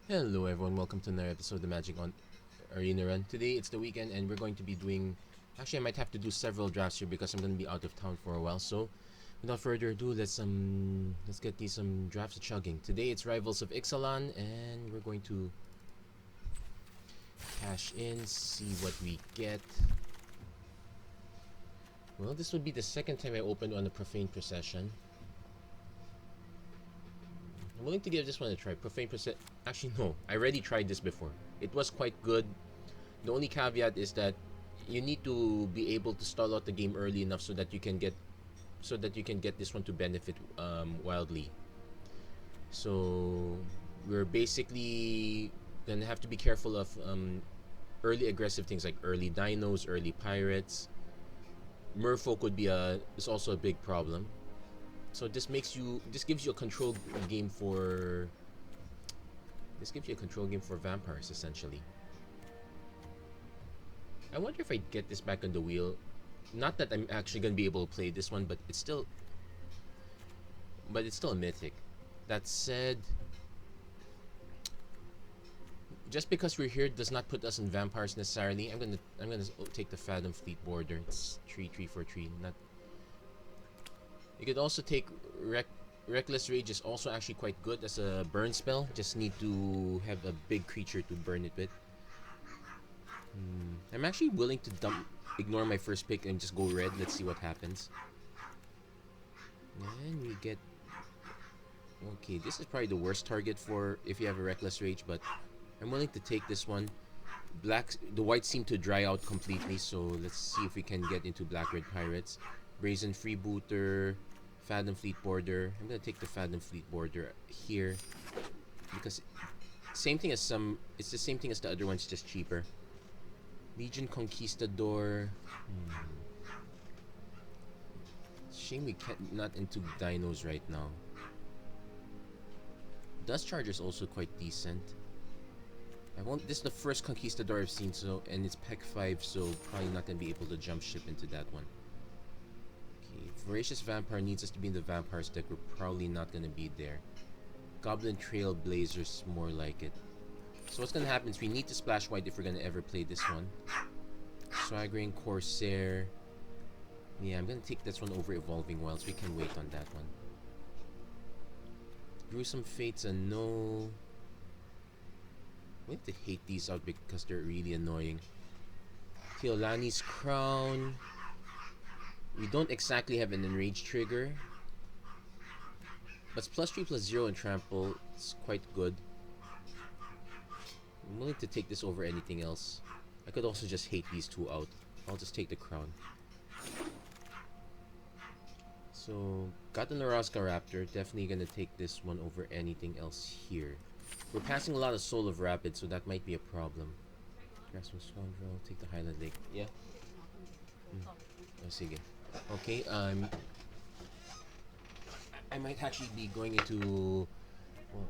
Hello everyone, welcome to another episode of the Magic on Arena Run. Today it's the weekend and we're going to be doing... Actually, I might have to do several drafts here because I'm going to be out of town for a while. So, without further ado, let's get these some drafts chugging. Today it's Rivals of Ixalan and we're going to cash in, see what we get. Well, this would be the second time I opened on a Profane Procession. I'm willing to give this one a try. Profane Procession... Actually, no. I already tried this before. It was quite good. The only caveat is that you need to be able to stall out the game early enough so that you can get this one to benefit wildly. So we're basically gonna have to be careful of early aggressive things like early dinos, early pirates. Merfolk is also a big problem. So this gives you a control game for vampires essentially. I wonder if I get this back on the wheel. Not that I'm actually gonna be able to play this one, but it's still a mythic. That said, just because we're here does not put us in vampires necessarily. I'm gonna take the Fathom Fleet Border. It's 3/3 for 3. Not. You could also take Reckless Rage is also actually quite good as a burn spell. Just need to have a big creature to burn it with. I'm actually willing to ignore my first pick and just go red. Let's see what happens. And we get... Okay, this is probably the worst target for if you have a Reckless Rage, but I'm willing to take this one. The whites seem to dry out completely, so let's see if we can get into Black-Red Pirates. Brazen Freebooter, Fathom Fleet Border. I'm gonna take the Fathom Fleet Border here because it's the same thing as the other ones, just cheaper. Legion Conquistador. Shame we can't not into dinos right now. Dust Charger's also quite decent. This is the first Conquistador I've seen, so and it's Pec 5, so probably not gonna be able to jump ship into that one. Okay, Voracious Vampire needs us to be in the Vampires deck. We're probably not gonna be there. Goblin Trailblazer's more like it. So what's gonna happen is we need to splash white if we're gonna ever play this one. Swaggering Corsair. Yeah, I'm gonna take this one over Evolving Wilds. We can wait on that one. Gruesome Fate's a no. I have to hate these out because they're really annoying. Keolani's Crown. We don't exactly have an Enrage trigger. But +3/+0 and Trample is quite good. I'm willing to take this over anything else. I could also just hate these two out. I'll just take the Crown. So, got the Nerazga Raptor. Definitely gonna take this one over anything else here. We're passing a lot of Soul of Rapid, so that might be a problem. Grasping Scoundrel, take the Highland Lake. Yeah? Oh, sige. Okay, I might actually be going into... Well,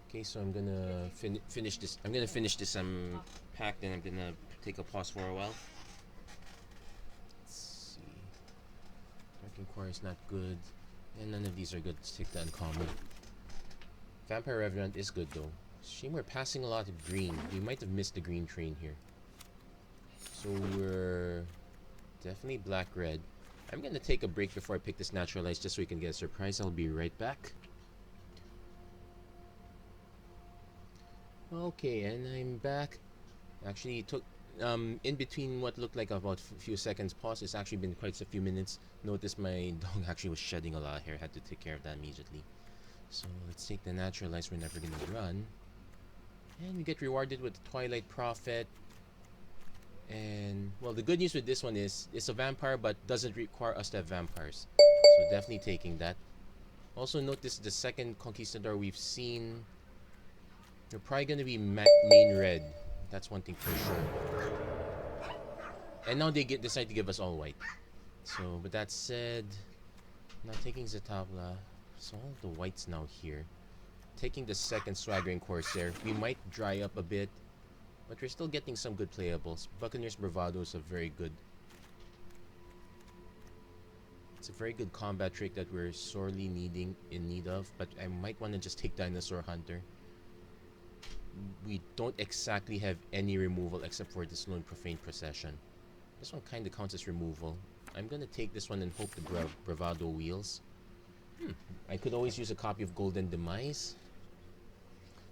okay, so I'm gonna finish this. I'm gonna finish this pack, then I'm gonna take a pause for a while. Let's see. Dark Inquiry is not good. And none of these are good. Let's take the uncommon. Vampire Revenant is good though. Shame we're passing a lot of green. We might have missed the green train here. So we're definitely black-red. I'm gonna take a break before I pick this Naturalize just so we can get a surprise. I'll be right back. Okay, and I'm back. Actually, it took in between what looked like about a few seconds pause. It's actually been quite a few minutes. Notice my dog actually was shedding a lot of hair. Had to take care of that immediately. So let's take the Naturalize. We're never gonna run, and we get rewarded with the Twilight Prophet. And well, the good news with this one is it's a vampire, but doesn't require us to have vampires. So definitely taking that. Also note this is the second Conquistador we've seen. They're probably gonna be main red. That's one thing for sure. And now they decide to give us all white. So, with that said, not taking Zatabla. So all the whites now here. Taking the second Swaggering Corsair. We might dry up a bit, but we're still getting some good playables. Buccaneer's Bravado is a very good. It's a very good combat trick that we're sorely in need of, but I might want to just take Dinosaur Hunter. We don't exactly have any removal except for this lone Profane Procession. This one kind of counts as removal. I'm gonna take this one and hope the Bravado wheels. I could always use a copy of Golden Demise.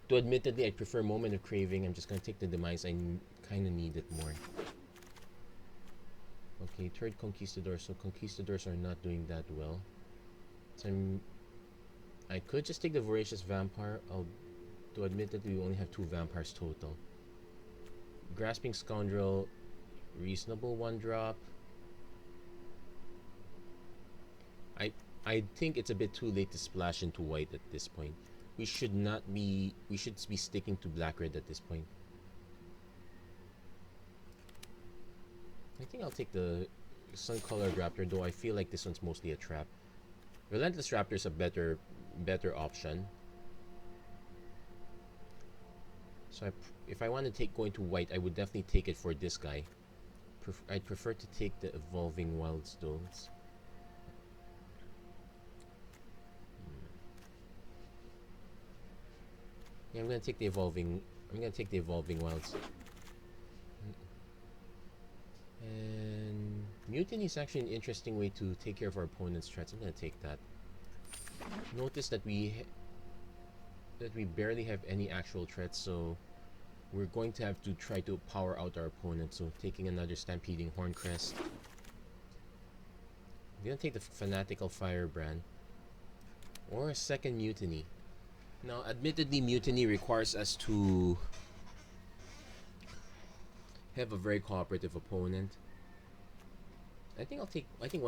Though admittedly, I prefer Moment of Craving. I'm just gonna take the Demise. I kind of need it more. Okay, third Conquistador. So Conquistadors are not doing that well. So I could just take the Voracious Vampire. Though admittedly, we only have 2 vampires total. Grasping Scoundrel, reasonable 1-drop. I think it's a bit too late to splash into white at this point. We should be sticking to black-red at this point. I think I'll take the Sun-Colored Raptor, though I feel like this one's mostly a trap. Relentless Raptor is a better option. So if I want to go into white, I would definitely take it for this guy. I'd prefer to take the Evolving Wilds, though. Yeah, I'm gonna take the Evolving Wilds. And Mutiny is actually an interesting way to take care of our opponent's threats. I'm gonna take that. Notice that we barely have any actual threats, so we're going to have to try to power out our opponent. So taking another Stampeding Horncrest. I'm gonna take the Fanatical Firebrand or a second Mutiny. Now, admittedly, Mutiny requires us to have a very cooperative opponent. I think 1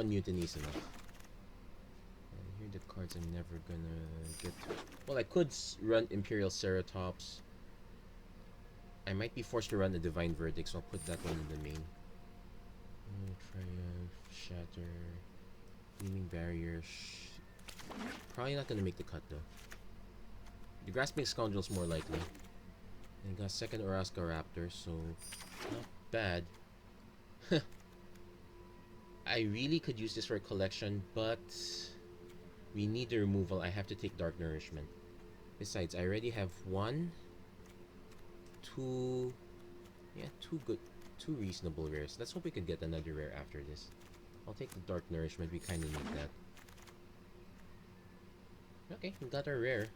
Mutiny is enough. And here are the cards I'm never gonna get to. Well, I could run Imperial Ceratops. I might be forced to run the Divine Verdict, so I'll put that one in the main. Triumph, Shatter, Gleaming Barrier. Probably not gonna make the cut though. The Grasping Scoundrel's more likely. And got second Oraska Raptor, so not bad. I really could use this for a collection, but we need the removal. I have to take Dark Nourishment. Besides, I already have 1, 2, yeah, 2 reasonable rares. Let's hope we can get another rare after this. I'll take the Dark Nourishment. We kind of need that. Okay, we got our rare.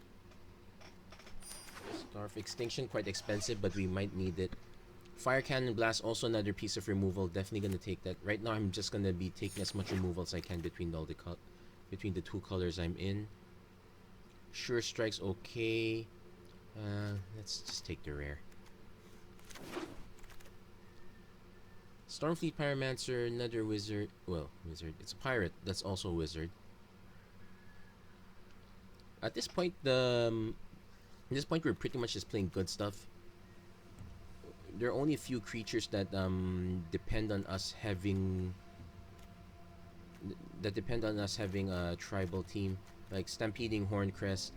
Star of Extinction, quite expensive, but we might need it. Fire Cannon Blast, also another piece of removal. Definitely gonna take that. Right now, I'm just gonna be taking as much removal as I can between the 2 colors I'm in. Sure Strike's okay. Let's just take the rare. Stormfleet Pyromancer, another wizard. Well, wizard. It's a pirate. That's also a wizard. At this point, we're pretty much just playing good stuff. There are only a few creatures that depend on us having a tribal team, like Stampeding Horncrest.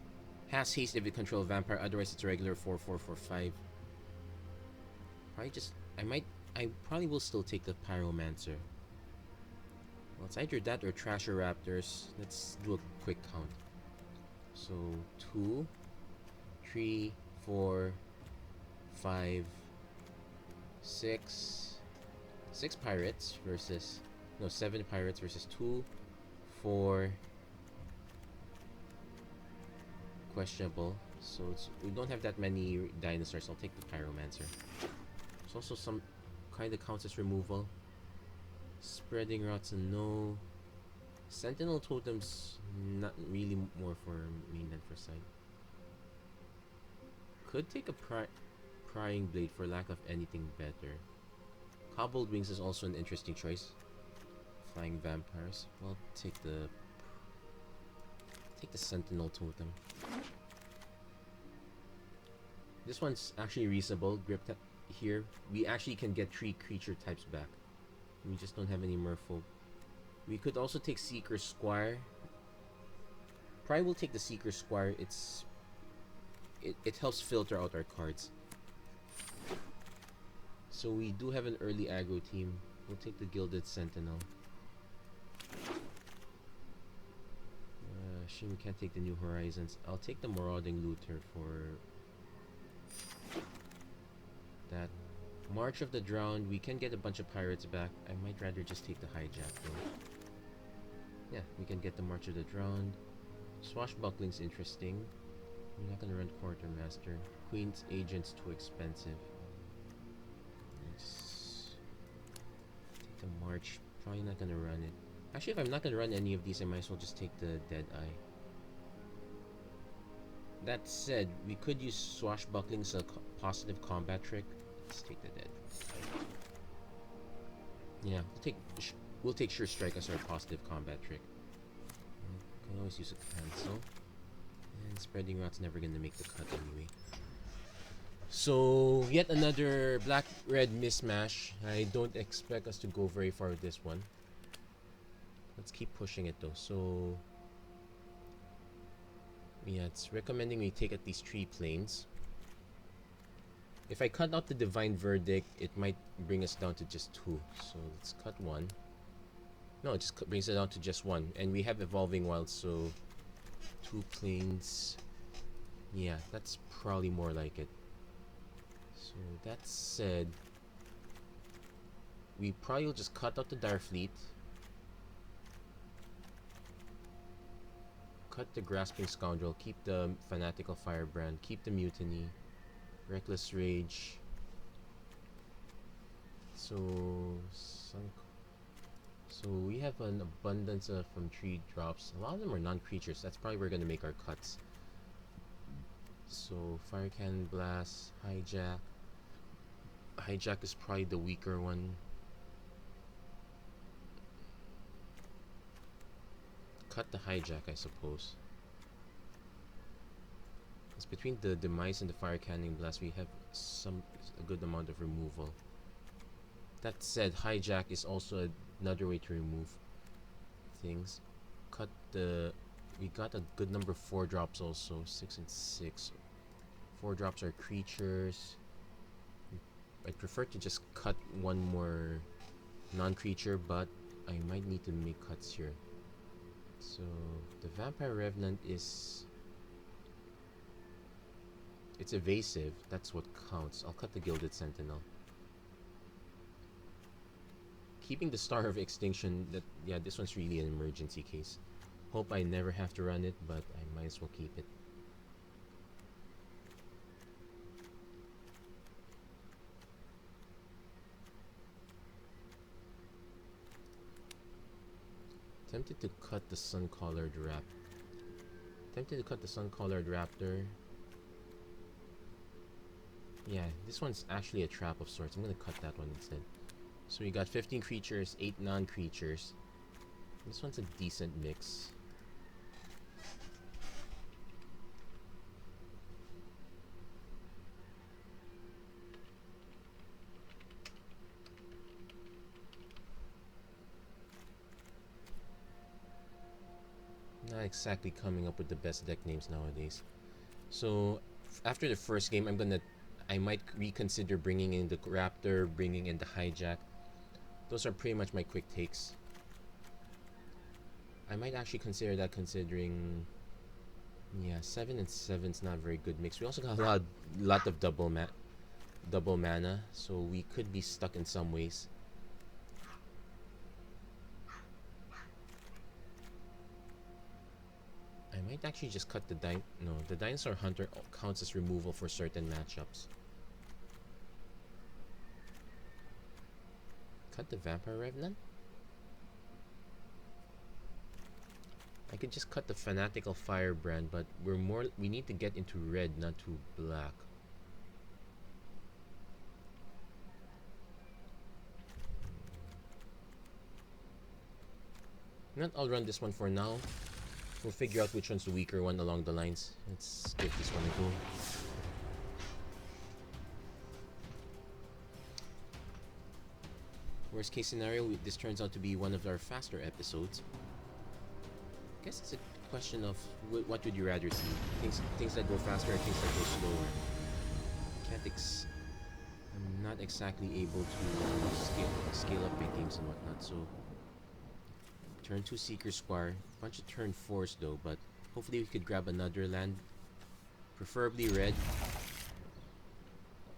Has haste if it controls vampire, otherwise it's a regular 4/4/4/5. I probably will still take the Pyromancer. Well, it's either that or Trasher Raptors. Let's do a quick count. So 2, 3, 4, 5, 6 pirates versus 7 pirates versus 2, 4 questionable. So we don't have that many dinosaurs. I'll take the Pyromancer. There's also some kind of counts as removal. Spreading Rots and no. Sentinel Totem's not really more for main than for side. Could take a Prying Blade for lack of anything better. Cobbled Wings is also an interesting choice. Flying Vampires. Well, take the Sentinel Totem. This one's actually reasonable. Grip here. We actually can get 3 creature types back. We just don't have any Merfolk. We could also take Seeker Squire. Probably will take the Seeker Squire. It helps filter out our cards. So we do have an early aggro team. We'll take the Gilded Sentinel. Actually, we can't take the New Horizons. I'll take the Marauding Looter for that. March of the Drowned, we can get a bunch of pirates back. I might rather just take the Hijack though. Yeah, we can get the March of the Drowned. Swashbuckling's interesting. I'm not gonna run Quartermaster. Queen's Agent's too expensive. Let's take the March. Probably not gonna run it. Actually, if I'm not gonna run any of these, I might as well just take the Deadeye. That said, we could use Swashbuckling as a positive combat trick. Let's take the Dead. Yeah, we'll take Sure Strike as our positive combat trick. Can always use a cancel. And Spreading Rot's never gonna make the cut anyway. So, yet another black-red mismatch. I don't expect us to go very far with this one. Let's keep pushing it though. So, yeah, it's recommending we take at least 3 planes. If I cut out the Divine Verdict, it might bring us down to just 2. So let's cut 1. No, it just brings it down to just 1. And we have Evolving Wilds, so 2 planes. Yeah, that's probably more like it. So that said, we probably will just cut out the Dire Fleet. Cut the Grasping Scoundrel, keep the Fanatical Firebrand, keep the Mutiny, Reckless Rage. So we have an abundance of from 3 drops. A lot of them are non-creatures. That's probably where we're gonna make our cuts. So Fire Cannon Blast, Hijack. Hijack is probably the weaker one. Cut the Hijack, I suppose. It's between the Demise and the Fire Cannon Blast, we have a good amount of removal. That said, Hijack is also another way to remove things. Cut the... We got a good number of 4 drops also, 6 and 6. 4 drops are creatures. I'd prefer to just cut one more non-creature, but I might need to make cuts here. So the Vampire Revenant is... It's evasive, that's what counts. I'll cut the Gilded Sentinel. Keeping the Star of Extinction, yeah, this one's really an emergency case. Hope I never have to run it, but I might as well keep it. Tempted to cut the Sun-Collared Raptor. Yeah, this one's actually a trap of sorts. I'm gonna cut that one instead. So we got 15 creatures, 8 non-creatures. This one's a decent mix. Not exactly coming up with the best deck names nowadays. So after the first game, I might reconsider bringing in the Raptor, bringing in the Hijack. Those are pretty much my quick takes. I might actually consider that, considering, yeah, 7 and 7's not a very good mix. We also got a lot of double mana, so we could be stuck in some ways. I might actually just cut the the Dinosaur Hunter counts as removal for certain matchups. Cut the Vampire Revenant? I could just cut the Fanatical Firebrand, but we need to get into red, not to black. I'll run this one for now. We'll figure out which one's the weaker one along the lines. Let's give this one a go. Worst case scenario, this turns out to be one of our faster episodes. I guess it's a question of what would you rather see? Things that go faster or things that go slower? I'm not exactly able to scale up big games and whatnot, so... Turn 2 Seeker Squire. Bunch of turn 4s though, but Hopefully we could grab another land. Preferably red.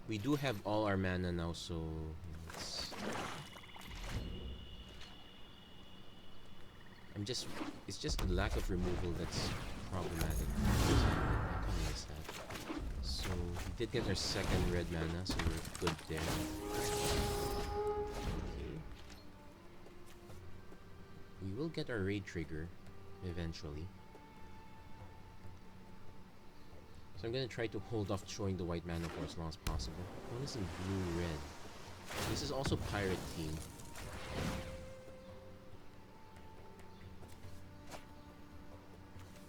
We do have all our mana now, so it's just the lack of removal that's problematic. How come I missed that? So we did get our second red mana, so we're good there. Okay. We will get our raid trigger eventually. So I'm gonna try to hold off showing the white mana for as long as possible. Oh, this is blue-red. This is also pirate team.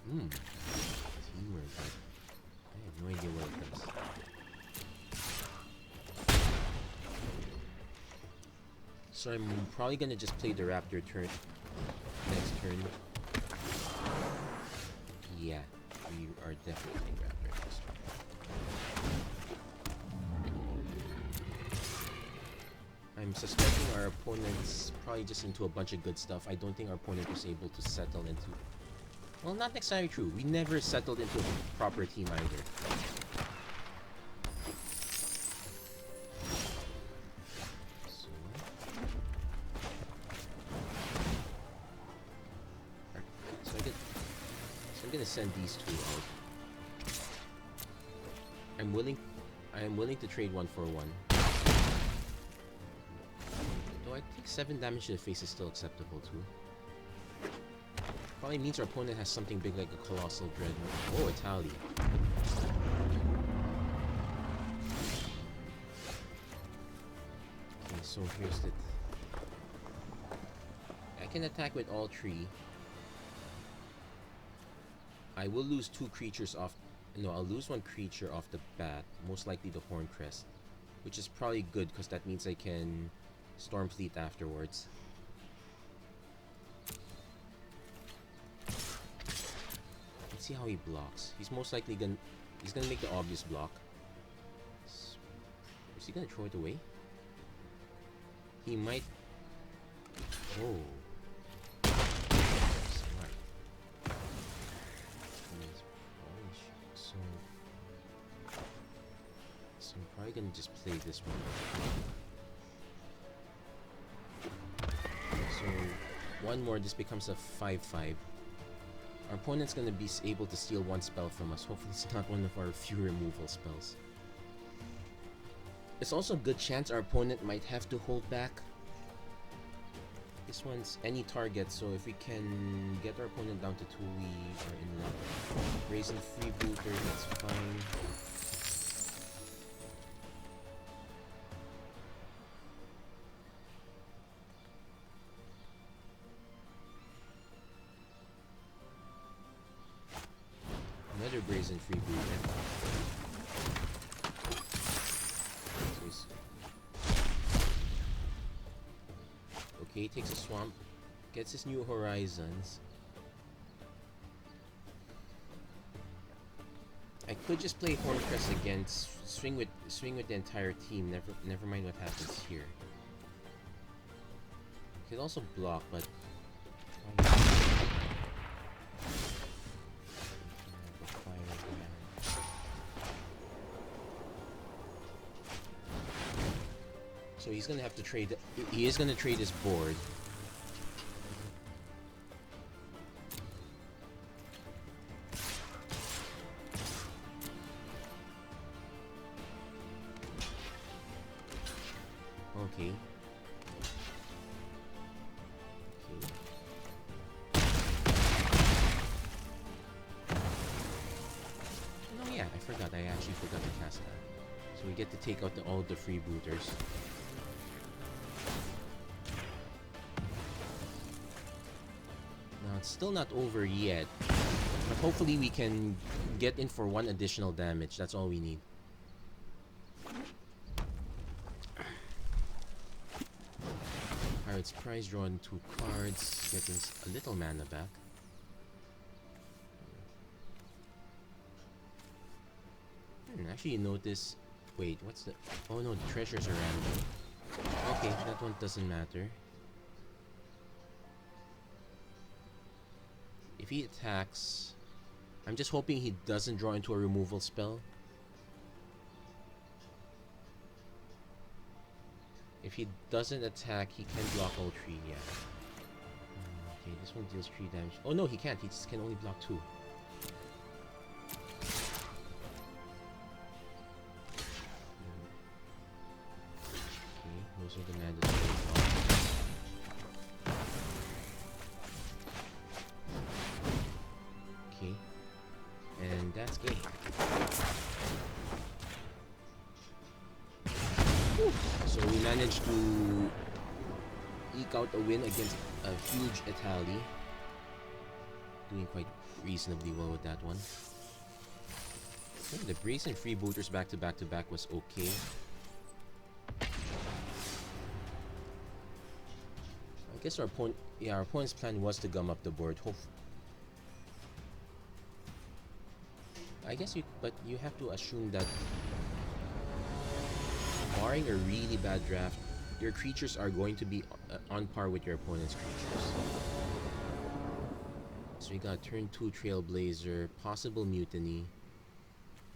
Teamwork. I have no idea what it does. So I'm probably gonna just play the raptor turn next turn. Yeah, we are definitely playing raptor next turn. I'm suspecting our opponent's probably just into a bunch of good stuff. I don't think our opponent was able to settle into... Well, not necessarily true. We never settled into a proper team either. So I'm gonna send these two out. I am willing to trade 1 for 1. Though I think 7 damage to the face is still acceptable too. Probably means our opponent has something big like a Colossal Dreadnought. Oh, Italy. Okay, so here's the... I can attack with all 3. I will lose 2 creatures off... No, I'll lose 1 creature off the bat. Most likely the Horncrest. Which is probably good because that means I can Stormfleet afterwards. See how he blocks. He's most likely gonna make the obvious block. Is he gonna throw it away? He might. Oh, smart. So I'm probably gonna just play this one. So one more, this becomes a 5/5. Our opponent's gonna be able to steal 1 spell from us. Hopefully it's not one of our few removal spells. There's also a good chance our opponent might have to hold back. This one's any target, so if we can get our opponent down to 2, we are in luck. Raising freebooter, that's fine. Another brazen freebooter. Okay, takes a swamp, gets his New Horizons. I could just play Horncrest against swing with the entire team. Never mind what happens here. Could also block, but so he's gonna have to trade. He is gonna trade his board. Okay. Oh yeah, I forgot. I actually forgot to cast that. So we get to take out all the freebooters. It's still not over yet, but hopefully we can get in for 1 additional damage. That's all we need. Pirate's Prize, drawing 2 cards, getting a little mana back. Actually, you notice... Wait, what's the... Oh no, the treasures are random. Okay, that one doesn't matter. If he attacks, I'm just hoping he doesn't draw into a removal spell. If he doesn't attack, he can block all 3, yeah. Okay, this one deals 3 damage. Oh no, he can't. He just can only block 2. Okay, those are the mandatory blocks. Okay, and that's good. So we managed to eke out a win against a huge Italy. Doing quite reasonably well with that one. The Breeze and Freebooters back to back to back was okay. I guess our opponent's plan was to gum up the board. I guess but you have to assume that barring a really bad draft, your creatures are going to be on par with your opponent's creatures. So we got turn 2 Trailblazer, possible Mutiny.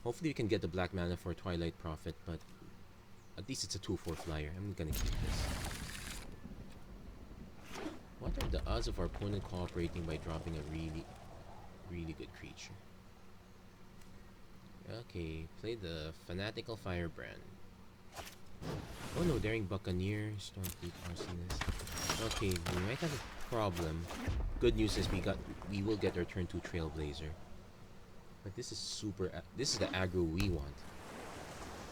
Hopefully we can get the black mana for Twilight Prophet, but at least it's a 2/4 flyer. I'm gonna keep this. What are the odds of our opponent cooperating by dropping a really, really good creature? Okay, play the Fanatical Firebrand. Oh no, Daring Buccaneer, Stormfleet, Arsonist. Okay, we might have a problem. Good news is we will get our turn 2 Trailblazer. But this is this is the aggro we want.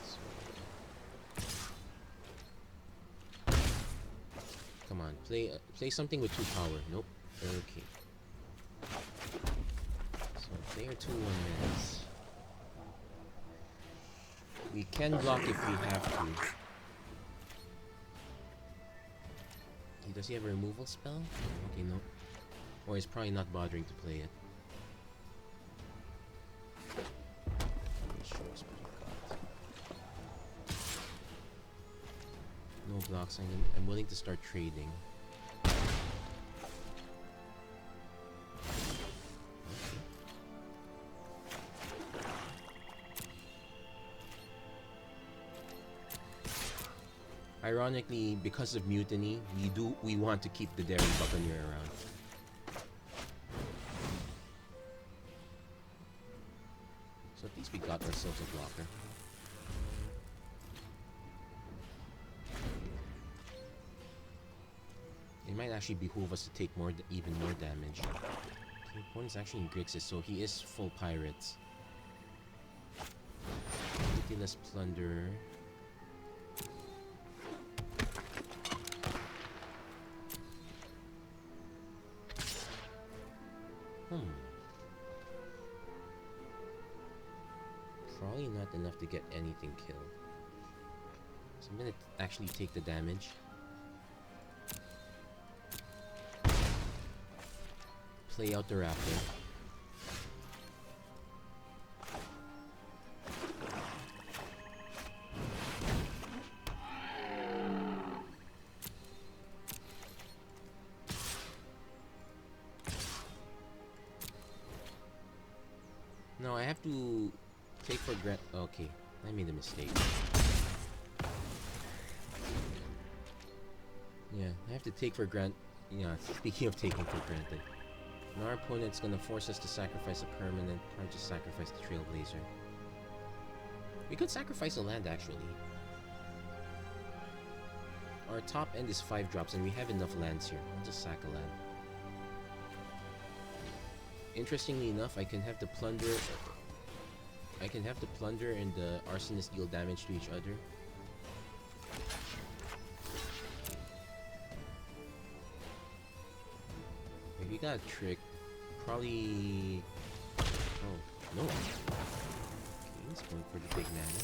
So, come on, play something with 2 power. Nope. Okay. So player 2 1-minutes. We can block if we have to. Does he have a removal spell? Okay, no. Or he's probably not bothering to play it. No blocks. I'm willing to start trading. Ironically, because of Mutiny, we want to keep the Daring Buccaneer around. So at least we got ourselves a blocker. It might actually behoove us to take even more damage. The opponent's actually in Grixis, so he is full pirates. Pitiless Plunderer. Probably not enough to get anything killed. So I'm gonna actually take the damage. Play out the Raptor. No, I have to take for granted. Okay, I made a mistake. Yeah, I have to take for granted. Yeah, speaking of taking for granted. And our opponent's gonna force us to sacrifice a permanent, or just sacrifice the Trailblazer. We could sacrifice a land, actually. Our top end is 5 drops, and we have enough lands here. I'll just sack a land. Interestingly enough, I can have the Plunder and the Arsonist deal damage to each other. If we got a trick, probably... Oh, no. Okay, he's going for the big mana.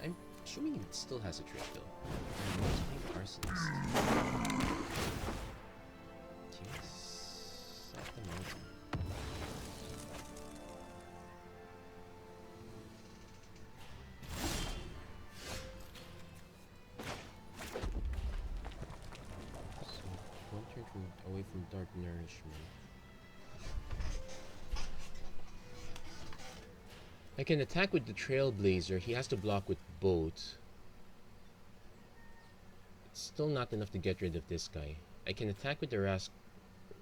I'm assuming he still has a trick, though. Arsonist. Jeez. Sack the mountain. Away from Dark Nourishment. I can attack with the Trailblazer. He has to block with both. It's still not enough to get rid of this guy. I can attack with the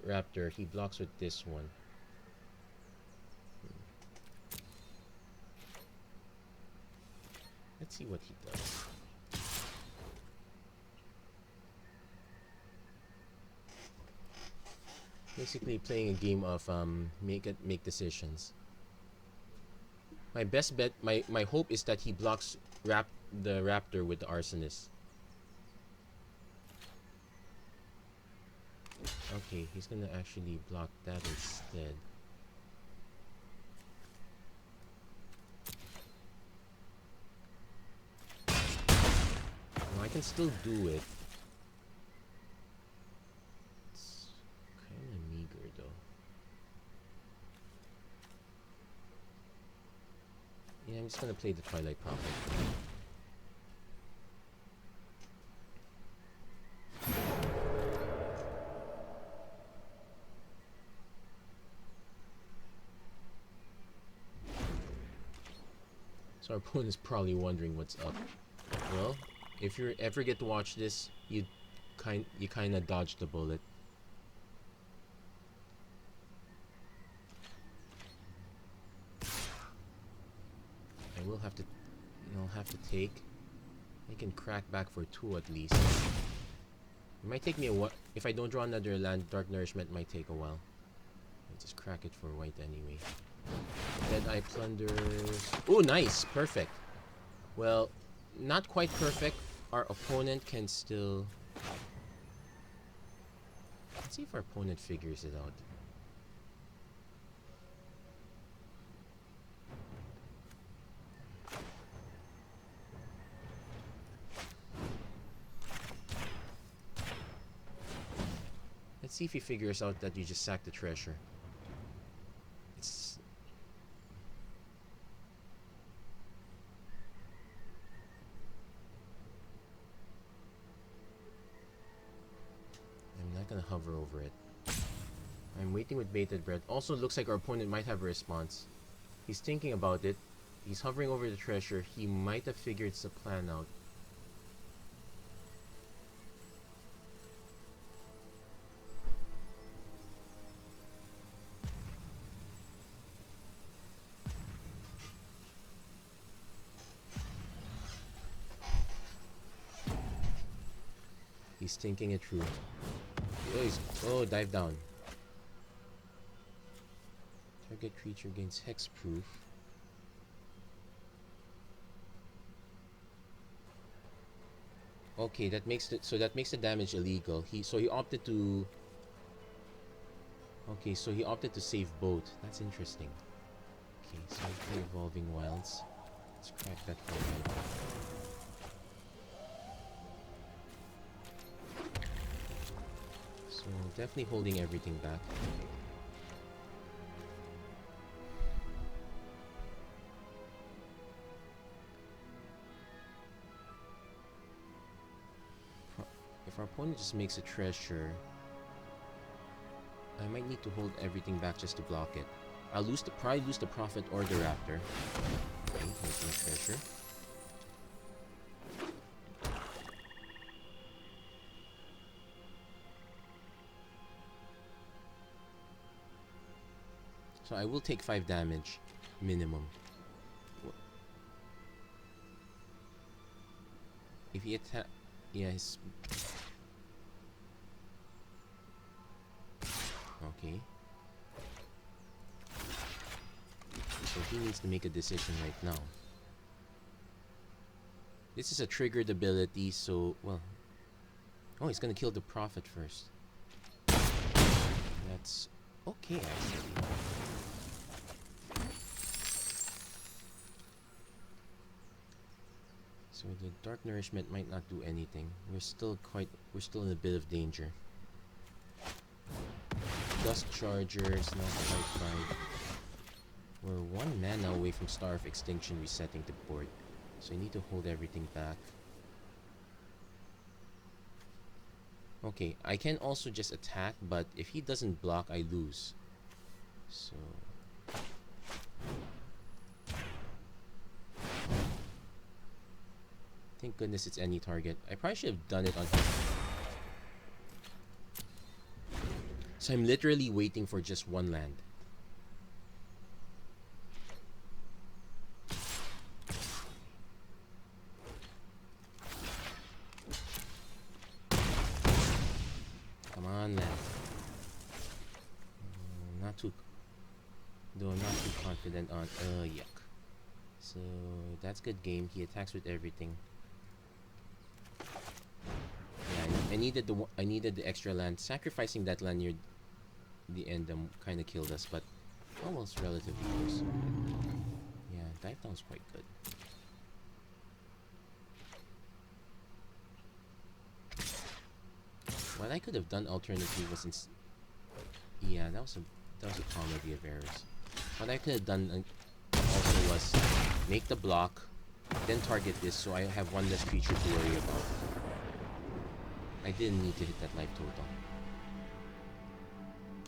Raptor. He blocks with this one. Let's see what he does. Basically playing a game of make decisions. My best bet, my hope is that he blocks the Raptor with the Arsonist. Okay, he's gonna actually block that instead. No, I can still do it. It's kinda meager though. Yeah, I'm just gonna play the Twilight Prophet. So our opponent is probably wondering what's up. Well, if you ever get to watch this, you kind of dodged the bullet. I will have to, have to take. I can crack back for 2 at least. It might take me a while. If I don't draw another land, Dark Nourishment might take a while. I'll just crack it for white anyway. Deadeye Plunders. Oh, nice! Perfect. Well, not quite perfect. Our opponent can still... Let's see if our opponent figures it out. Let's see if he figures out that you just sack the treasure. Gonna hover over it. I'm waiting with bated breath. Also looks like our opponent might have a response. He's thinking about it. He's hovering over the treasure. He might have figured the plan out. He's thinking it through. Oh, dive down. Target creature gains hexproof. Okay, that makes the damage illegal. He opted to. Okay, so he opted to save both. That's interesting. Okay, so I play Evolving Wilds. Let's crack that for right. So definitely holding everything back. If our opponent just makes a treasure, I might need to hold everything back just to block it. I'll probably lose the Prophet or the Raptor. Okay, making a treasure. So I will take 5 damage, minimum. If he attack... Yes. Okay. So he needs to make a decision right now. This is a triggered ability, so... Well... Oh, he's gonna kill the Prophet first. That's... okay, actually. So the Dark Nourishment might not do anything. We're still in a bit of danger. Dust Charger is not quite right. We're 1 mana away from Star of Extinction resetting the board. So I need to hold everything back. Okay, I can also just attack, but if he doesn't block, I lose. So... Thank goodness it's any target. I probably should have done it on... So I'm literally waiting for just one land. Come on, land. Not too... Though I'm not too confident on... yuck. So that's good game. He attacks with everything. Yeah, I needed the extra land. Sacrificing that land near the end kind of killed us, but almost relatively close. Yeah, dive down's quite good. What I could have done alternatively was yeah, that was a comedy of errors. What I could have done also was make the block, then target this, so I have one less creature to worry about. I didn't need to hit that life total.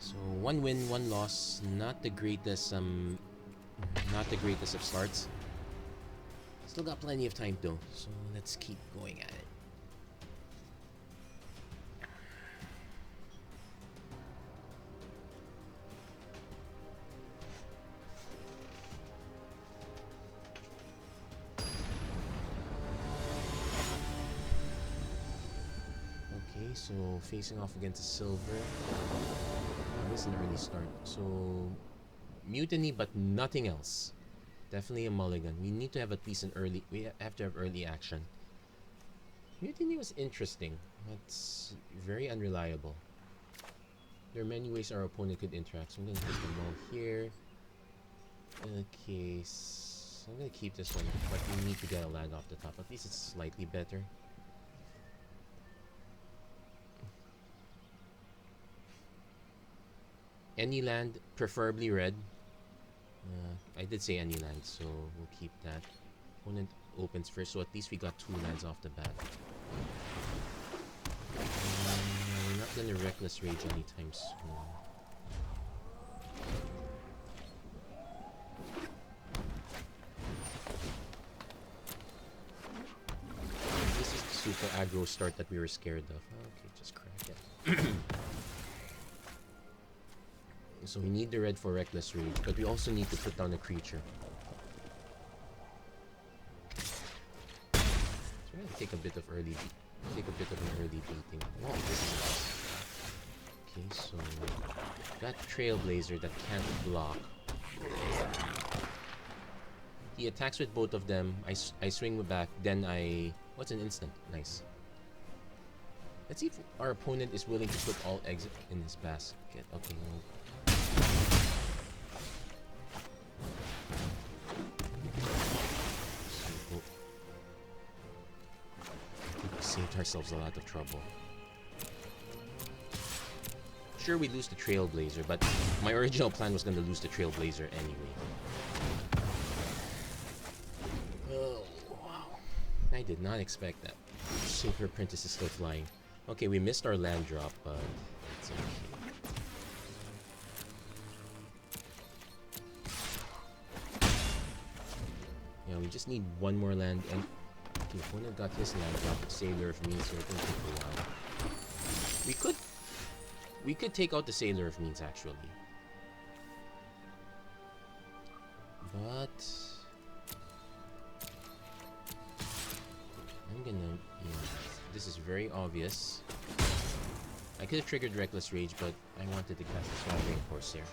So 1 win, 1 loss. Not the greatest of starts. Still got plenty of time though, so let's keep going at it. So facing off against a silver. This is an early start. So mutiny, but nothing else. Definitely a mulligan. We need to have at least an early. We have to have early action. Mutiny was interesting. It's very unreliable. There are many ways our opponent could interact. So I'm gonna hit the wall here. Okay, so I'm gonna keep this one, but we need to get a land off the top. At least it's slightly better. Any land, preferably red. I did say any land, so we'll keep that. Opponent opens first, so at least we got 2 lands off the bat. We're not gonna reckless rage anytime soon. This is the super aggro start that we were scared of. Okay, just crack it. So we need the red for reckless rage, but we also need to put down a creature. So we're gonna take a bit of an early beating. Wow, this is awesome. Okay, so got Trailblazer that can't block. He attacks with both of them. I swing back, then what's an instant? Nice. Let's see if our opponent is willing to put all eggs in his basket. Okay, no. Saved ourselves a lot of trouble. Sure, we lose the Trailblazer, but my original plan was going to lose the Trailblazer anyway. Oh, wow. I did not expect that. Shaper Apprentice is still flying. Okay, we missed our land drop, but it's okay. Yeah, we just need one more land, and okay, opponent got his land drop, Sailor of Means, so it will take a while. We could take out the Sailor of Means actually, but I'm gonna, this is very obvious. I could have triggered Reckless Rage, but I wanted to cast the Swaggering Corsair.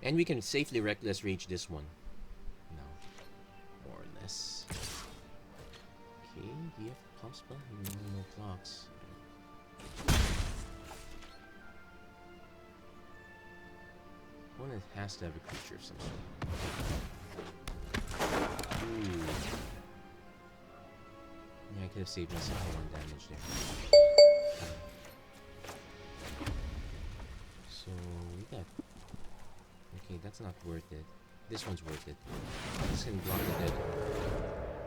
And we can safely Reckless Rage this one. No. More or less. Okay, do you have pump spell? No clocks. Opponent has to have a creature of some sort. Ooh. Yeah, I could have saved myself 1 damage there. So we got... Okay, that's not worth it. This one's worth it. This can block the dead.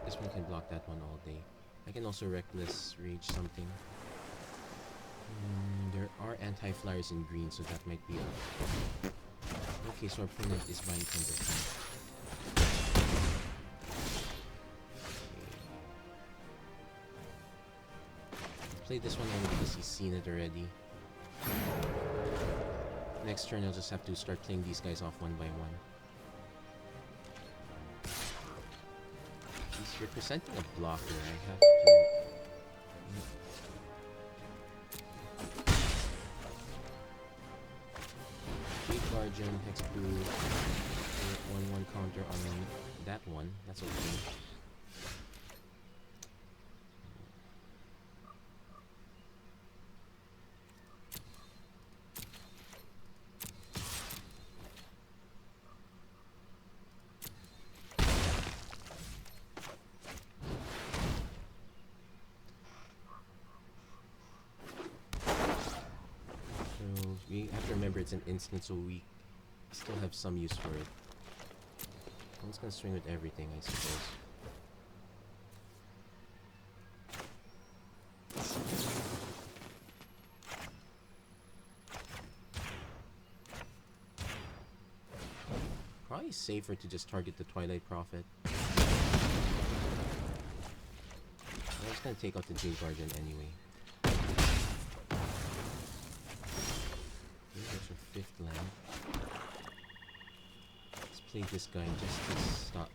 This one can block that one all day. I can also Reckless Rage something. There are anti-flyers in green, so that might be a... Okay, so our opponent is buying 10%. Play this one only because he's seen it already. Next turn, I'll just have to start playing these guys off one by one. He's representing a blocker. I have to... Jade Guardian, Hexproof, 1/1 counter on that one. That's okay. We have to remember it's an instant, so we still have some use for it. I'm just gonna swing with everything, I suppose. Probably safer to just target the Twilight Prophet. I'm just gonna take out the Jade Guardian anyway. Fifth land. Let's play this guy just to stop.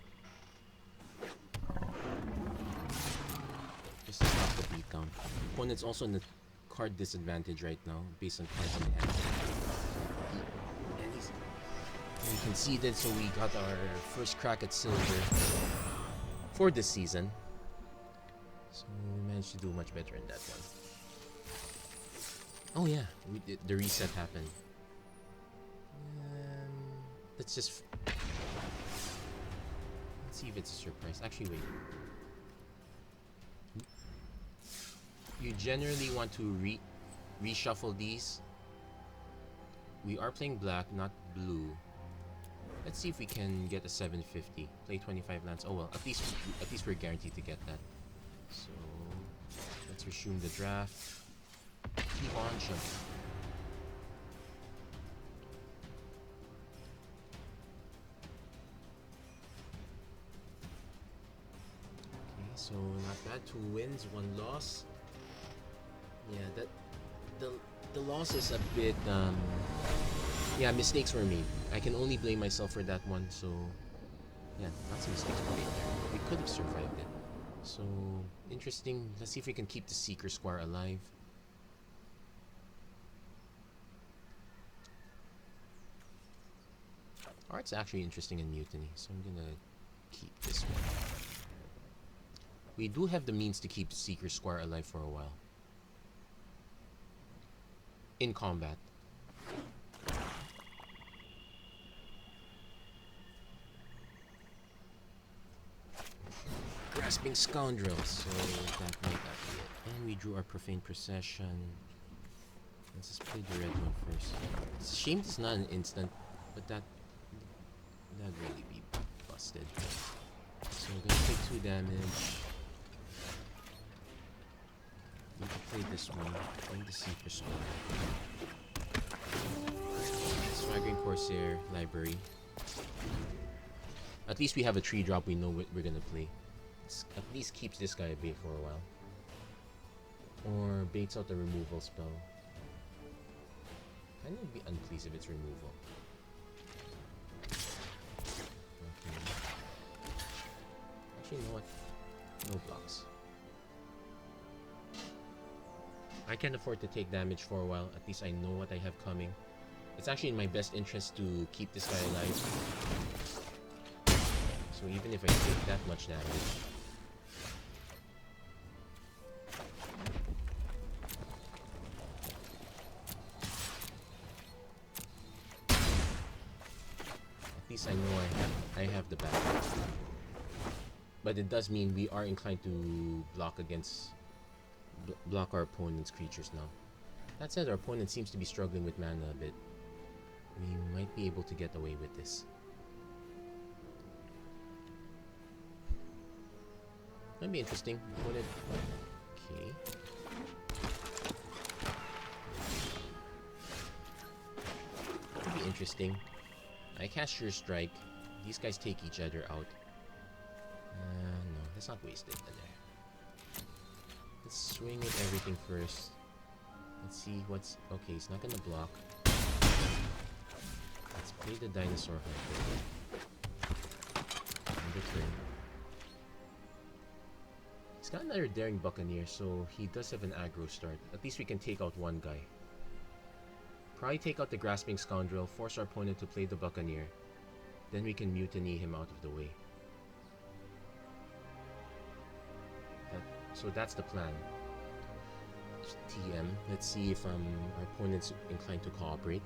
Just to stop the beatdown. Opponent's also in the card disadvantage right now, based on cards in hand. And we conceded, so we got our first crack at silver for this season. So we managed to do much better in that one. Oh yeah, the reset happened. Let's just... Let's see if it's a surprise. Actually, wait. You generally want to reshuffle these. We are playing black, not blue. Let's see if we can get a 750. Play 25 lands. Oh well, at least we're guaranteed to get that. So let's resume the draft. Keep on jumping. So not bad. 2 wins, 1 loss. Yeah, that the loss is a bit yeah, mistakes were made. I can only blame myself for that one. So yeah, lots of mistakes were made there. We could have survived it. So interesting. Let's see if we can keep the Seeker Squire alive. Art's actually interesting in Mutiny, so I'm gonna keep this one. We do have the means to keep Seeker Squire alive for a while. In combat. Grasping Scoundrels, so that might not be it. And we drew our Profane Procession. Let's just play the red one first. It's a shame it's not an instant, but that'd really be busted. So we're gonna take 2 damage. We can play this one. Find the Seeker Squire. Swaggering Corsair, Library. At least we have a 3-drop, we know what we're gonna play. At least keeps this guy at bay for a while. Or baits out the removal spell. Kind of be unpleased if it's removal. Okay. Actually, you know what? No blocks. I can afford to take damage for a while. At least I know what I have coming. It's actually in my best interest to keep this guy alive. So even if I take that much damage. At least I know I have the backup. But it does mean we are inclined to block against... block our opponent's creatures now. That said, our opponent seems to be struggling with mana a bit. We might be able to get away with this. Might be interesting. Opponent... Okay. Could be interesting. I cast Sure Strike. These guys take each other out. No, that's not wasted. Let's swing at everything first. Let's see what's... Okay, he's not gonna block. Let's play the dinosaur hunter. Number 3. He's got another daring buccaneer, so he does have an aggro start. At least we can take out one guy. Probably take out the grasping scoundrel, force our opponent to play the buccaneer. Then we can mutiny him out of the way. So that's the plan. TM. Let's see if our opponent's inclined to cooperate.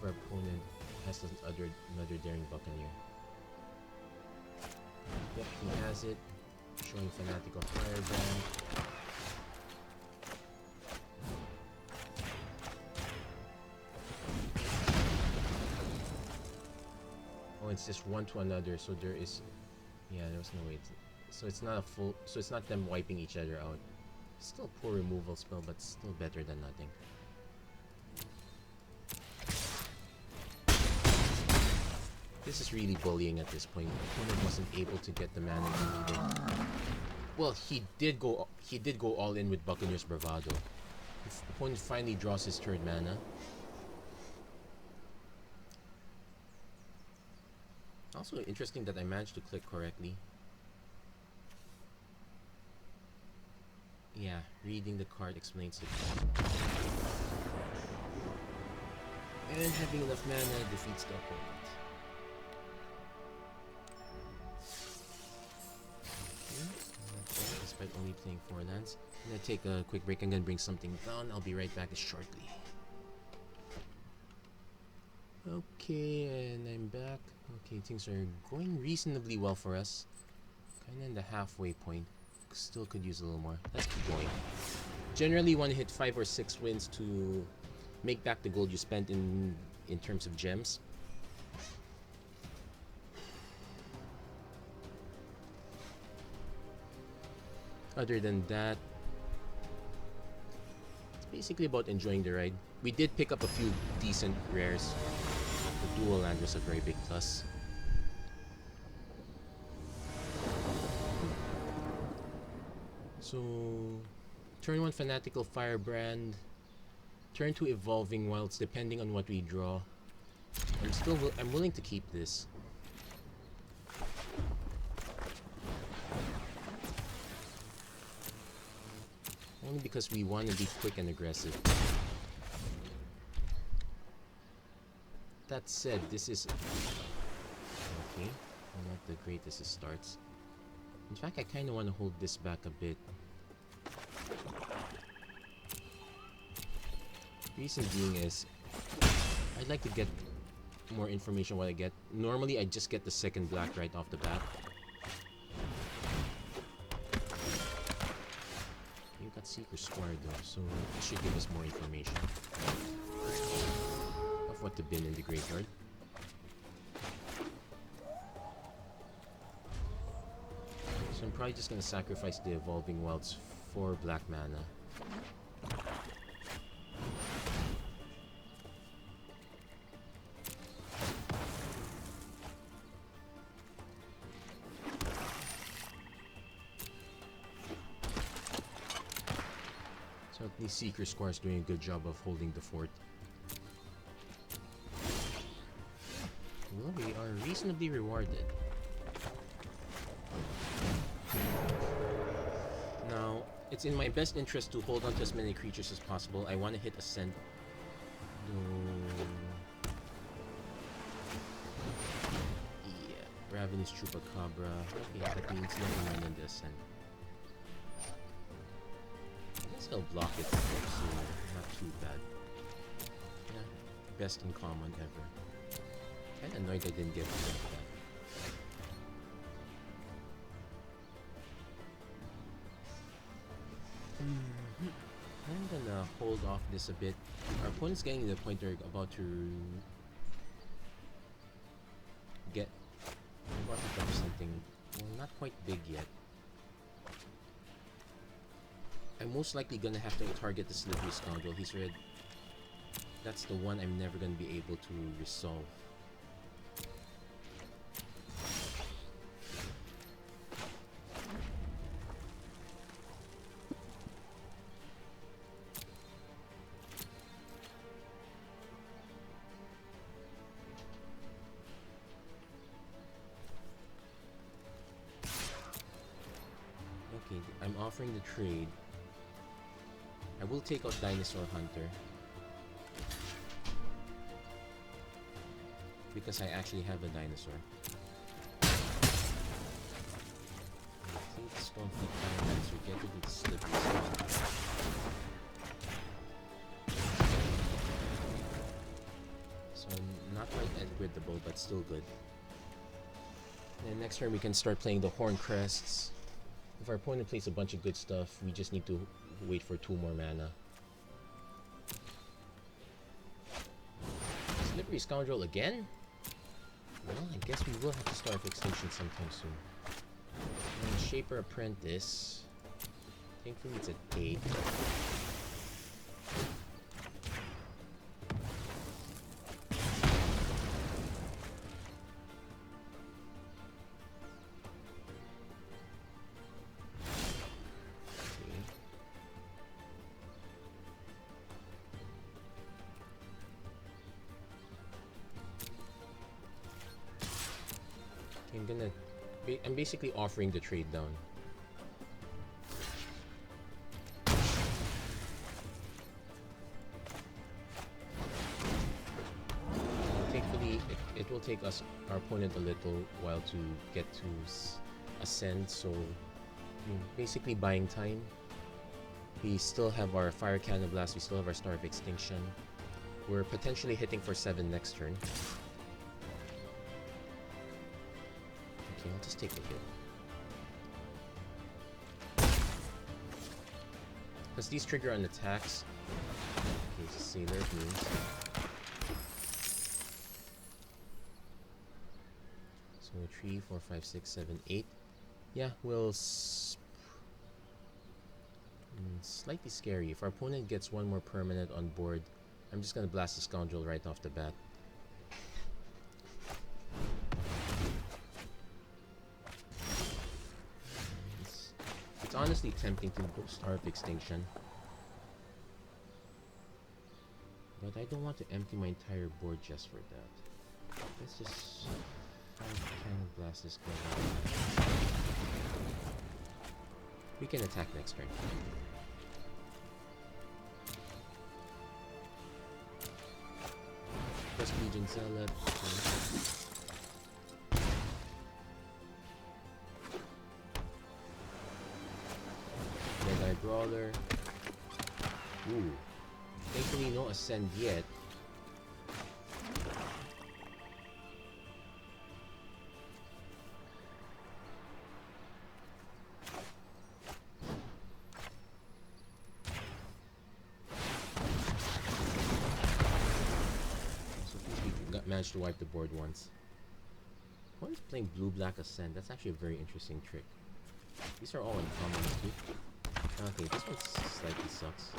Our opponent has another daring buccaneer. Yep, he has it. Showing fanatical firebrand. Oh, it's just one to another, so there is... Yeah, there was no way. So it's not a full... So it's not them wiping each other out. Still a poor removal spell, but still better than nothing. This is really bullying at this point. The opponent wasn't able to get the mana he needed. Well, he did go all in with Buccaneer's Bravado. The opponent finally draws his third mana. Also interesting that I managed to click correctly. Yeah, reading the card explains it. And having enough mana defeats the opponent. Despite only playing 4 lands. I'm gonna take a quick break. I'm gonna bring something down. I'll be right back shortly. Okay, and I'm back. Okay, things are going reasonably well for us. Kinda in the halfway point. Still could use a little more. Let's keep going. Generally want to hit 5 or 6 wins to make back the gold you spent in terms of gems. Other than that, it's basically about enjoying the ride. We did pick up a few decent rares. The dual land was a very big plus. So, turn 1 Fanatical Firebrand, turn 2 Evolving Wilds, depending on what we draw. I'm willing to keep this. Only because we want to be quick and aggressive. That said, this is... Okay, not the greatest of starts. In fact, I kind of want to hold this back a bit. Reason being is, I'd like to get more information what I get. Normally, I just get the second black right off the bat. We've got Seeker Squire though, so it should give us more information of what to bin in the graveyard. So I'm probably just gonna sacrifice the Evolving Wilds for black mana. So at least Seeker Squire is doing a good job of holding the fort. Well, we are reasonably rewarded. Now, it's in my best interest to hold on to as many creatures as possible. I want to hit Ascent. Yeah, Ravenous Chupacabra. Okay, that means nothing more than the Ascent. I guess I'll block it though, so not too bad. Yeah, best in common ever. Kinda annoyed I didn't get that. I'm gonna hold off this a bit. Our opponent's getting to the point they're about to quite big yet. I'm most likely gonna have to target the Slippery Scoundrel. He's red. That's the one I'm never gonna be able to resolve. Okay, I'm offering the trade. I will take out Dinosaur Hunter because I actually have a dinosaur. I think Stormfleet Pyromancer get rid of the Slippery Scoundrel. So not quite editable, but still good. And next turn we can start playing the Horn Crests. If our opponent plays a bunch of good stuff, we just need to wait for 2 more mana. Slippery Scoundrel again? Well, I guess we will have to start Extinction sometime soon. And Shaper Apprentice. Thankfully it's at 8. I'm basically offering the trade down. Thankfully, it will take our opponent a little while to get to ascend, so basically buying time. We still have our Fire Cannon Blast, we still have our Star of Extinction. We're potentially hitting for 7 next turn. Okay, I'll just take the hit. Because these trigger on attacks. Okay, Sailor means. So 3, 4, 5, 6, 7, 8. Yeah, we'll slightly scary. If our opponent gets 1 more permanent on board, I'm just gonna blast the Scoundrel right off the bat. It's honestly tempting to go Star of Extinction, but I don't want to empty my entire board just for that. Let's just Cannon Blast this guy. We can attack next turn. First Legion Zealot. Red-Eye Brawler. Ooh. Thankfully no Ascend yet. Managed to wipe the board once. What is playing blue-black Ascend? That's actually a very interesting trick. These are all uncommon too. Okay, this one slightly sucks.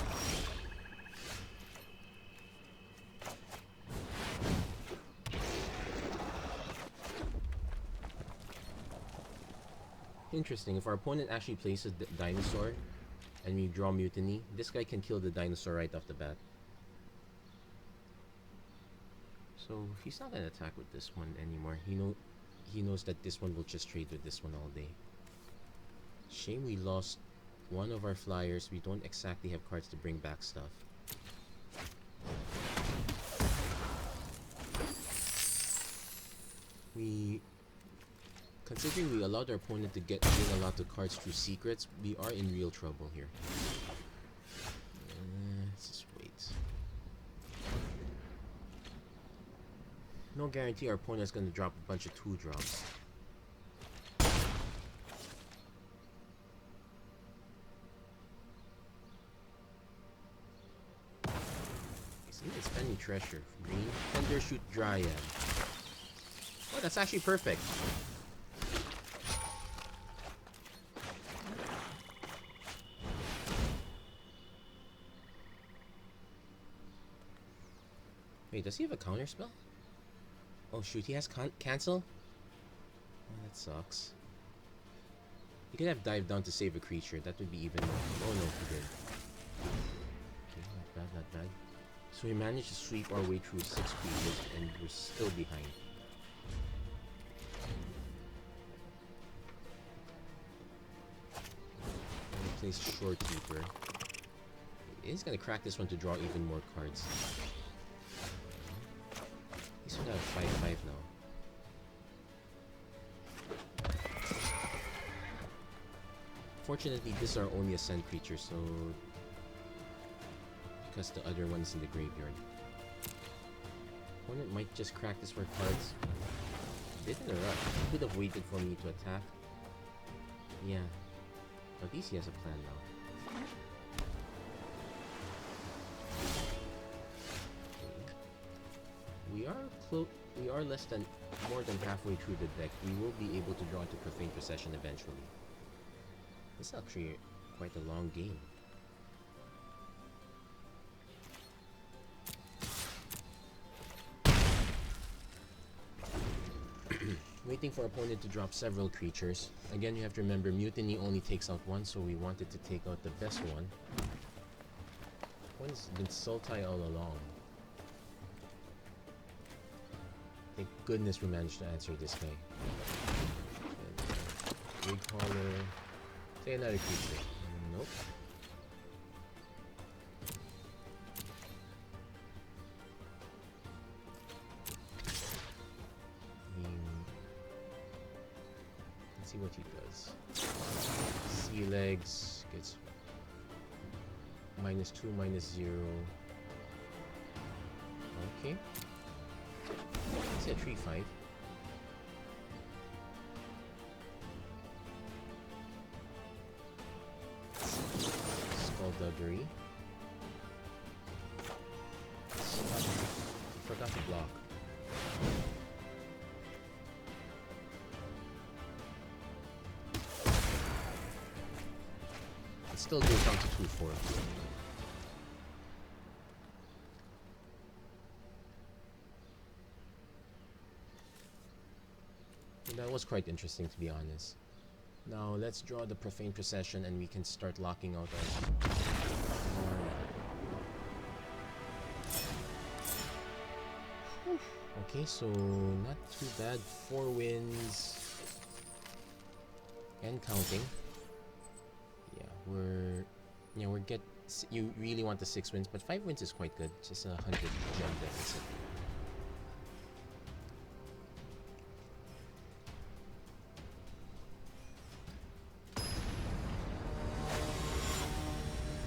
Interesting. If our opponent actually plays a dinosaur and we draw Mutiny, this guy can kill the dinosaur right off the bat. So he's not gonna attack with this one anymore. He knows that this one will just trade with this one all day. Shame we lost one of our flyers. We don't exactly have cards to bring back stuff. Considering we allowed our opponent to gain a lot of cards through secrets, we are in real trouble here. Let's just wait. No guarantee our opponent's gonna drop a bunch of 2-drops. It's Penny Treasure. Green. Thundershoot Dryad. Oh, that's actually perfect. Wait, does he have a counter spell? Oh shoot, he has cancel? Oh, that sucks. He could have dived down to save a creature. That would be even more. Oh no, he did. Okay, not bad, not bad. So we managed to sweep our way through 6 creatures and we're still behind. Plays Shorekeeper. He's gonna crack this one to draw even more cards. He's gonna have 5/5 now. Fortunately, this is our only Ascend creature, so because the other one's in the graveyard. Opponent might just crack this for cards. Bit in a rush. He could have waited for me to attack. Yeah. At least he has a plan now. Okay. We are more than halfway through the deck. We will be able to draw into Profane Procession eventually. This is actually quite a long game. Waiting for opponent to drop several creatures. Again, you have to remember Mutiny only takes out one, so we wanted to take out the best one. Opponent's been Sultai all along. Thank goodness we managed to answer this guy. Big Hauler. Say another creature. Nope. See what he does. Sea Legs gets -2, -0. Okay. Let's say a 3/5. Skullduggery. Forgot to block. Still goes down to 2/4. That was quite interesting, to be honest. Now let's draw the Profane Procession and we can start locking out our... Okay, so not too bad. 4 wins and counting. You really want the 6 wins, but 5 wins is quite good. Just a 100 gem deficit.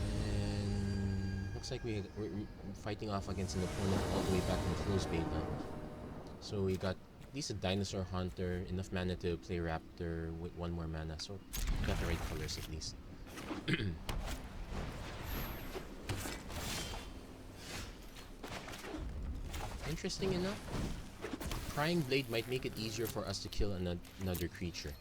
And looks like we're fighting off against an opponent all the way back in closed beta. So we got at least a Dinosaur Hunter, enough mana to play Raptor with 1 more mana, so we got the right colors at least. Interesting enough, Prying Blade might make it easier for us to kill another creature.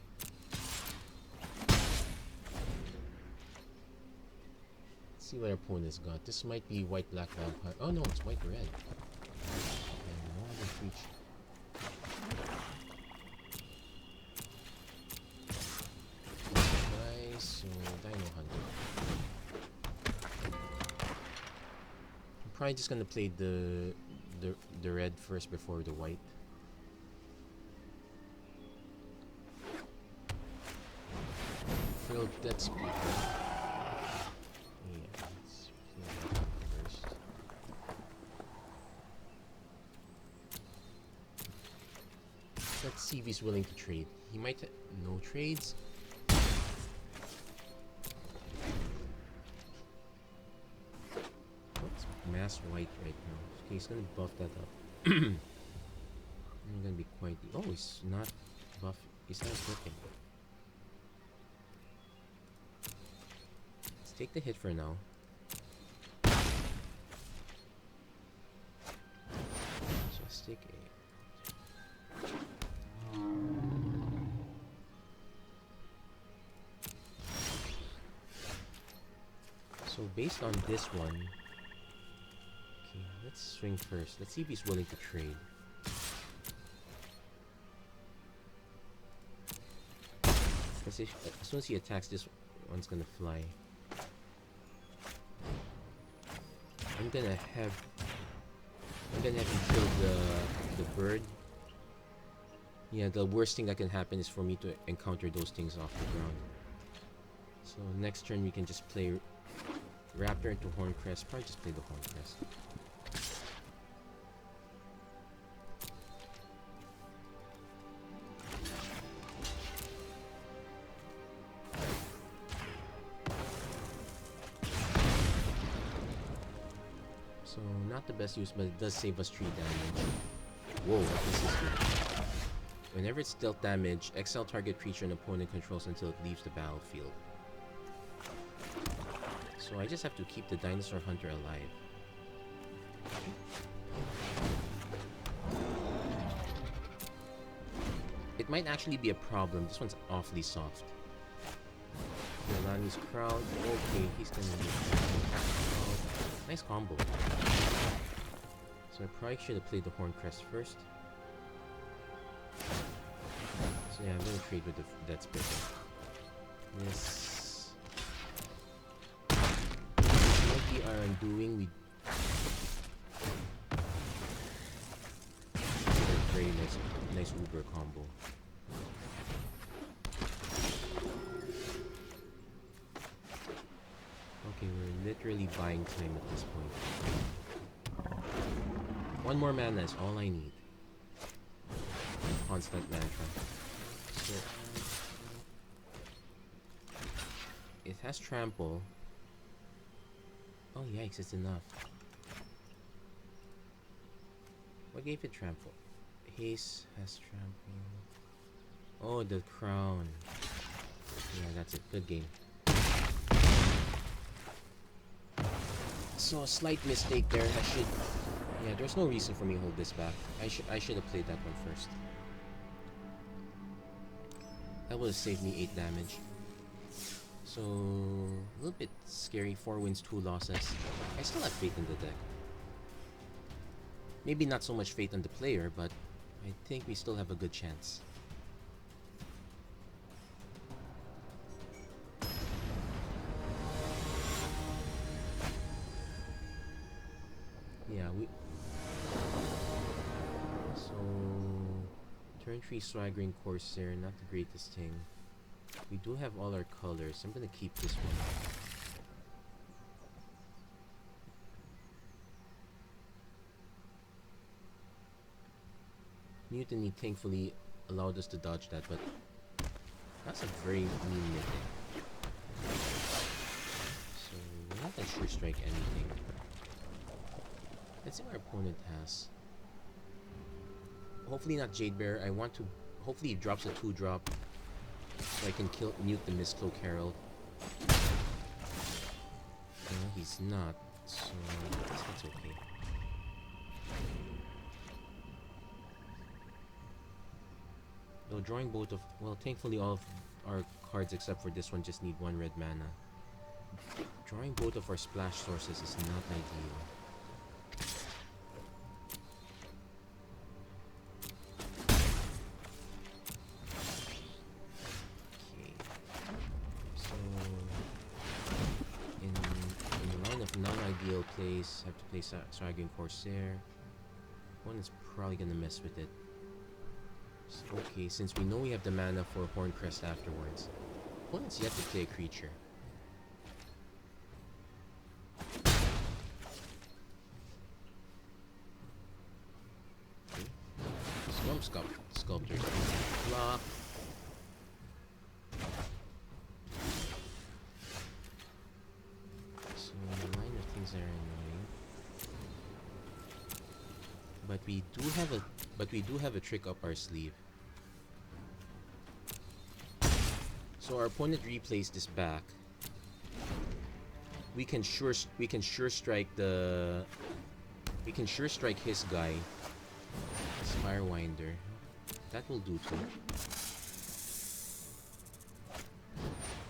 Let's see what our opponent's got. This might be white-black vampire. Oh no, it's white-red. And no other creature. So Dino Hunter. I'm probably just gonna play the red first before the white. Frilled Death Speaker. Yeah, let's play that first. Let's see if he's willing to trade. He might no trades. Mass white right now. Okay, he's gonna buff that up. I'm gonna be quite. Oh, he's not buff. He's not working. Let's take the hit for now. Just take a. So based on this one. Let's swing first. Let's see if he's willing to trade. Because as soon as he attacks, this one's gonna fly. I'm gonna have him kill the bird. Yeah, the worst thing that can happen is for me to encounter those things off the ground. So next turn we can just play Raptor into Horncrest. Probably just play the Horncrest. So not the best use, but it does save us 3 damage. Whoa, this is good. Whenever it's dealt damage, exile target creature an opponent controls until it leaves the battlefield. So I just have to keep the Dinosaur Hunter alive. It might actually be a problem. This one's awfully soft. Yolani's Crowd. Okay, he's gonna need nice combo. So I probably should have played the Horncrest first. So yeah, I'm gonna trade with the Death Spitter. This might be our undoing. We very nice Uber combo. Okay, we're literally buying time at this point. 1 more mana is all I need. Constant mantra. So it has trample. Oh yikes, it's enough. What gave it trample? Haste has trample. Oh, the crown. Yeah, that's it. Good game. So a slight mistake there. Yeah, there's no reason for me to hold this back. I should have played that one first. That would have saved me 8 damage. So a little bit scary. 4 wins, 2 losses. I still have faith in the deck. Maybe not so much faith in the player, but I think we still have a good chance. Yeah, so turn 3 Swaggering Corsair, not the greatest thing. We do have all our colors. I'm gonna keep this one. Mutiny thankfully allowed us to dodge that, but that's a very mean mythic. So we're not gonna sure strike anything. Let's see what our opponent has. Hopefully not Jade Bear. I want to. Hopefully he drops a 2-drop so I can mute the Mistcloak Herald. No, he's not. So that's okay. Though drawing both of, well, thankfully all of our cards except for this one just need 1 red mana. Drawing both of our splash sources is not ideal. Okay. So in the line of non-ideal plays, have to play Swaggering Corsair. One is probably gonna mess with it. Okay, since we know we have the mana for Horncrest afterwards, opponent's yet to play a creature. Okay. Storm Sculptor. Block. So the line of things are annoying. But we do have a trick up our sleeve. So our opponent replays this back. We can sure strike his guy. Firewinder. That will do too.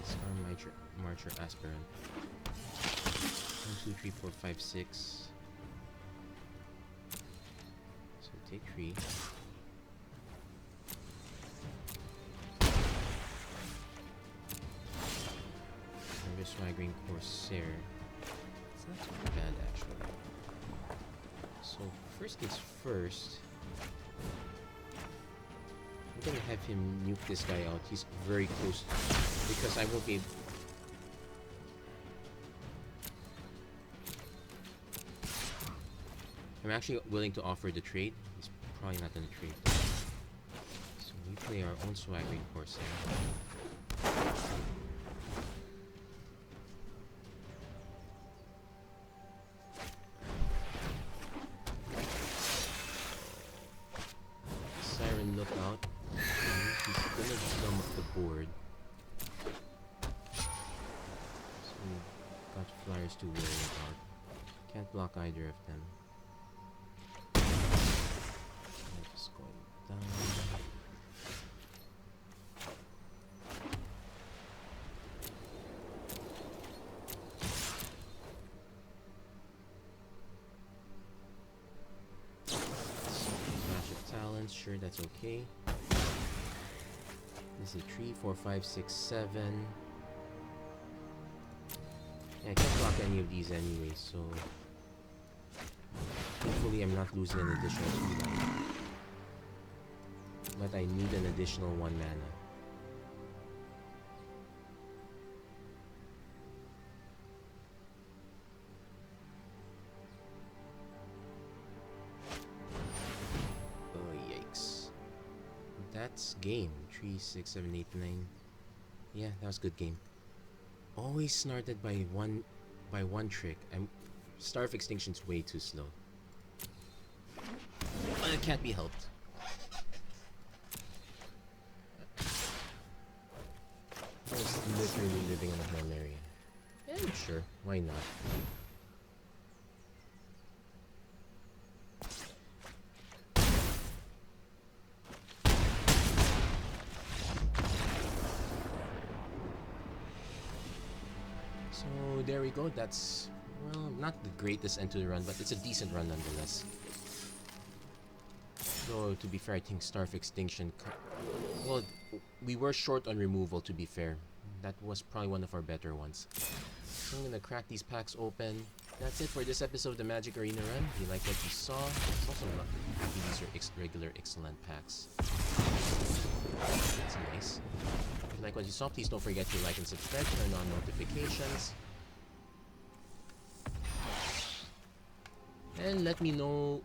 Scar Marcher Aspirant. 1, 2, 3, 4, 5, 6. Take 3. Another Swaggering Corsair. It's not too bad actually. So first things first. I'm gonna have him nuke this guy out. He's very close because I won't be able. I'm actually willing to offer the trade. He's probably not gonna trade. So we play our own Swaggering Corsair. Siren Lookout. He's gonna jump up the board. So we've got flyers to worry about. Can't block either of them. Just going down. Smash of Talents, sure, that's okay. This is 3, 4, 5, 6, 7. Yeah, I can't block any of these anyway, so hopefully I'm not losing an additional 2 life. But I need an additional 1 mana. Oh, yikes. That's game. 3, 6, 7, 8, 9. Yeah, that was a good game. Always started by one trick. Star of Extinction's way too slow. But it can't be helped. I was literally living in a malaria. Yeah, sure. Why not? So there we go. That's, well, not the greatest end to the run, but it's a decent run nonetheless. Though, to be fair, I think Star of Extinction... Well, we were short on removal, to be fair. That was probably one of our better ones. So I'm gonna crack these packs open. That's it for this episode of the Magic Arena Run. If you like what you saw, it's also not happy these are regular Ixalan packs. That's nice. If you like what you saw, please don't forget to like and subscribe, turn on notifications. And let me know.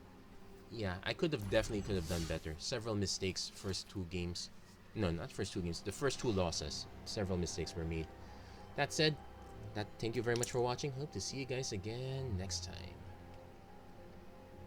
Yeah, I definitely could have done better. Several mistakes first 2 games. No, not first 2 games. The first 2 losses. Several mistakes were made. That said, thank you very much for watching. Hope to see you guys again next time.